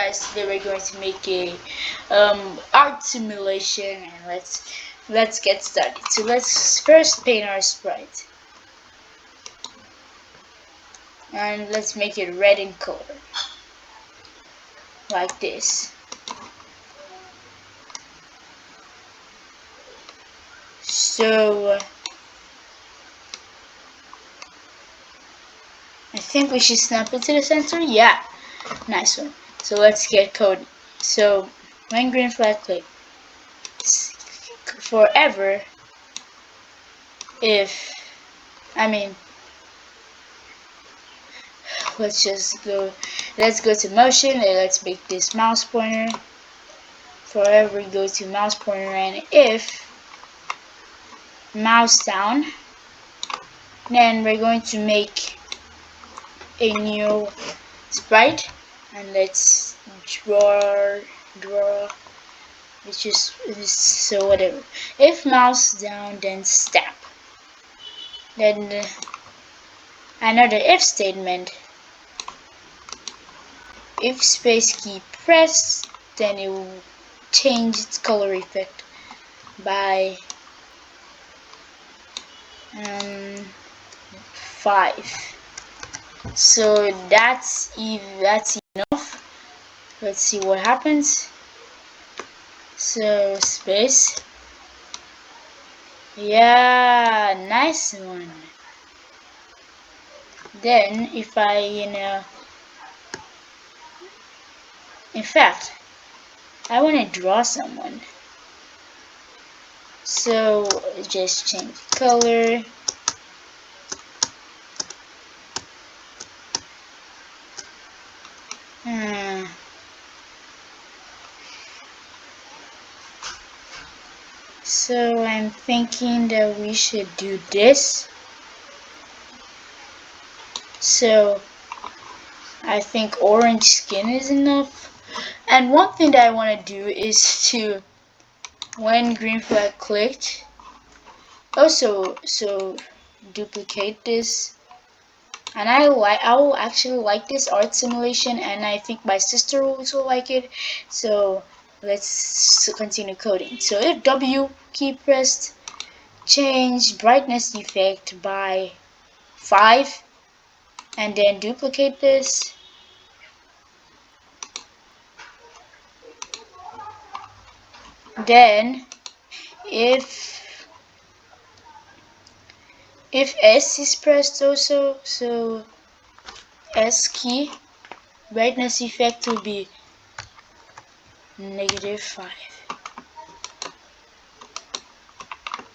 guys, today we're going to make a art simulation, and let's get started. So let's first paint our sprite, and let's make it red in color, like this. So I think we should snap it to the center. Yeah, nice one. So let's get coding. So when green flag click, forever if let's go to motion, and let's make this mouse pointer. Forever go to mouse pointer, and if mouse down, then we're going to make a new sprite, and let's draw which is so whatever. If mouse down, then stamp. Then another if statement. If space key pressed, then it will change its color effect by 5. So that's enough. Let's see what happens. So space. Yeah, nice one. Then if I in fact I want to draw someone, so just change color. So I'm thinking that we should do this. So I think orange skin is enough. And one thing that I want to do is to, when green flag clicked, also so duplicate this. And I will actually like this art simulation, and I think my sister will also like it. So let's continue coding. So if W key pressed, change brightness effect by 5, and then duplicate this. Then if S is pressed also, so S key, brightness effect will be -5.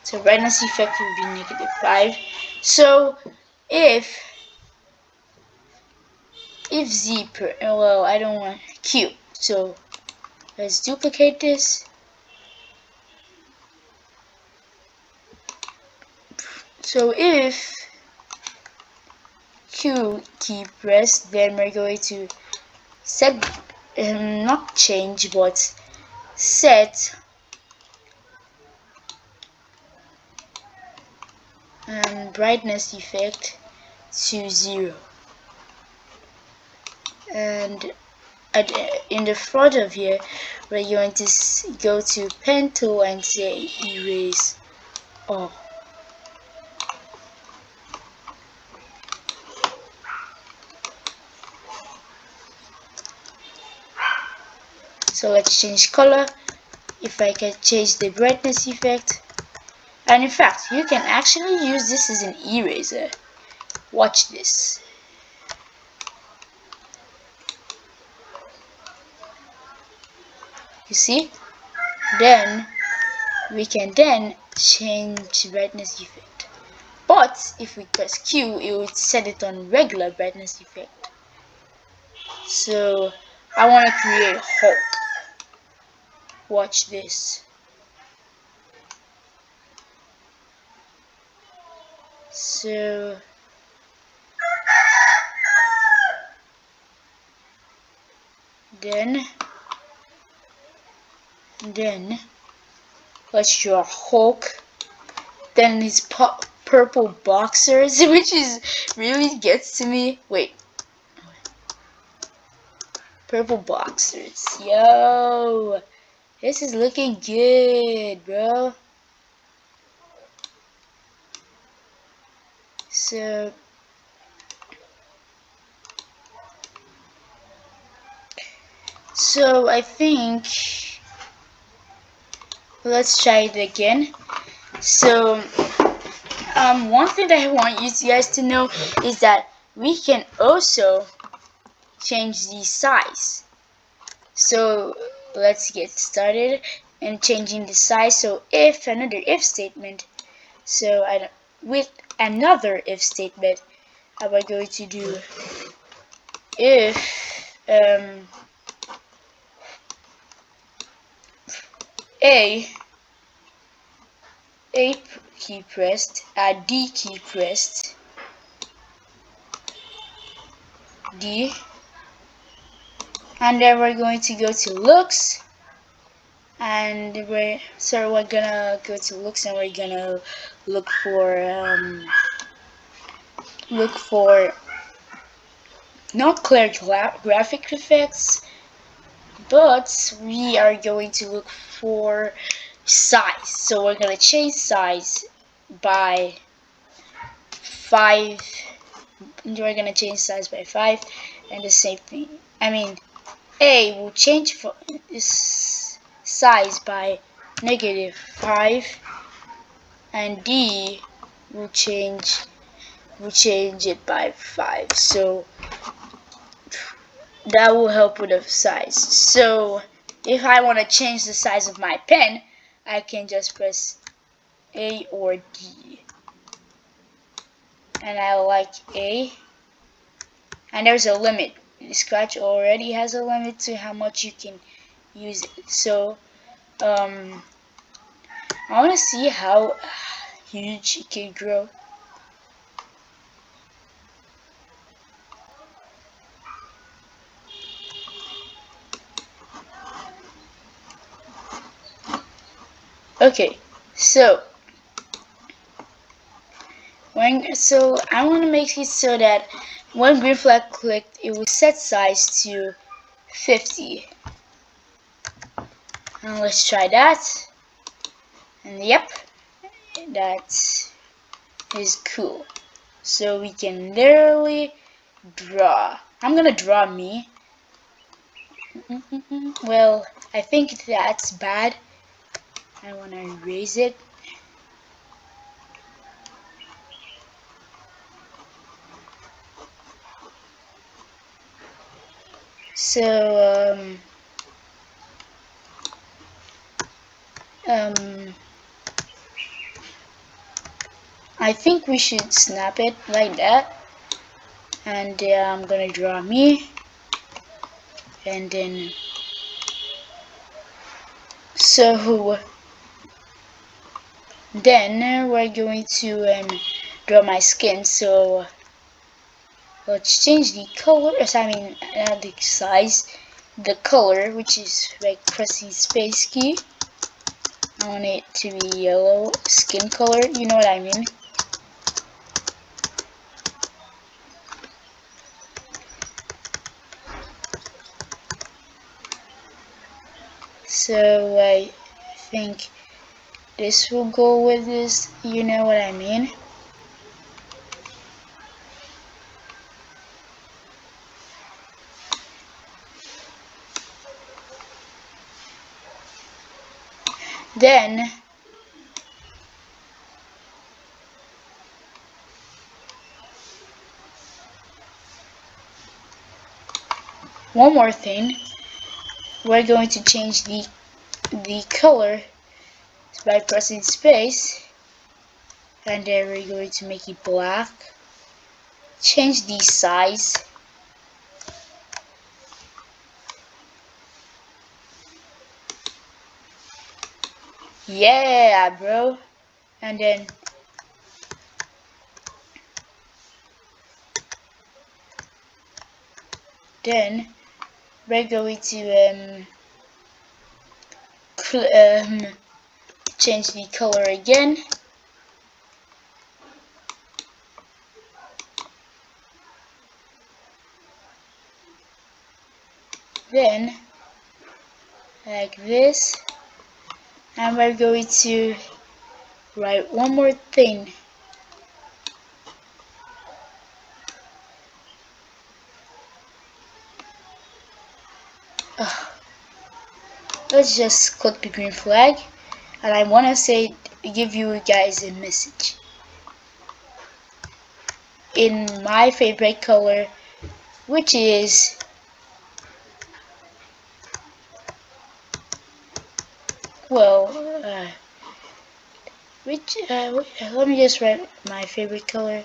So brightness effect will be -5. So if Z well, I don't want Q, so let's duplicate this. So if Q key pressed, then we're going to set not change but set brightness effect to 0, and in the front of here we're going to go to pen tool and say erase all. So let's change color. If I can change the brightness effect, and in fact you can actually use this as an eraser. Watch this. You see? Then we can then change brightness effect. But if we press Q, it will set it on regular brightness effect. So I want to create Hulk. Watch this. So then let's draw Hulk. Then his purple boxers, which is really gets to me. Wait. purple boxers. Yo, this is looking good, bro. So I think let's try it again. So one thing that I want you guys to know is that we can also change the size. So let's get started in changing the size. So if another if statement, so with another if statement, how am I going to do if a key pressed, D key pressed, D, and then we're going to go to looks, and we're gonna go to looks, and we're gonna look for not clear graphic effects, but we are going to look for size. So we're gonna change size by 5. We're gonna change size by 5, and the same thing. A will change size by -5, and D will change it by 5. So that will help with the size. So if I want to change the size of my pen, I can just press A or D. And I like A. And there's a limit. Scratch already has a limit to how much you can use it. So I want to see how huge it can grow. Okay, so I want to make it so that when green flag clicked, it will set size to 50. And let's try that. And yep, that is cool. So we can literally draw. I'm gonna draw me. Well, I think that's bad. I want to erase it. So I think we should snap it like that. And I'm gonna draw me, and then then we're going to draw my skin. So let's change the color, not the size, the color, which is like pressing space key. I want it to be yellow skin color, you know what I mean. So I think this will go with this, you know what I mean. Then one more thing, we're going to change the color by pressing space, and then we're going to make it black. Change the size. Yeah, bro. And then we're going to change the color again. Then, like this, and we're going to write one more thing. Let's just click the green flag, and I want to give you guys a message in my favorite color, which is let me just write my favorite color.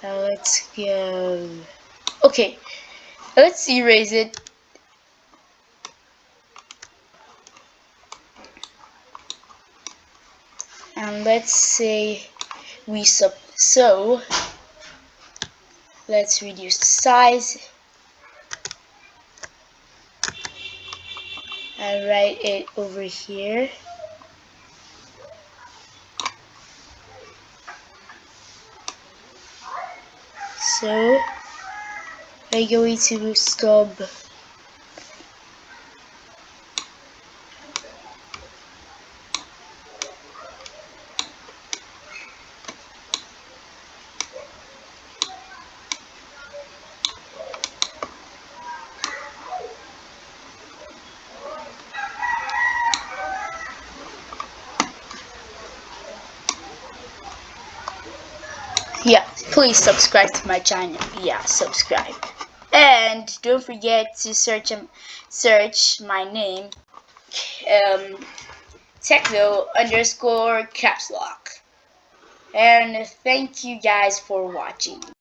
Let's go. Okay, let's erase it. And let's say so let's reduce the size and write it over here. So we're going to stop yeah, please subscribe to my channel. Yeah, subscribe. And don't forget to search my name, Techno_capslock. And thank you guys for watching.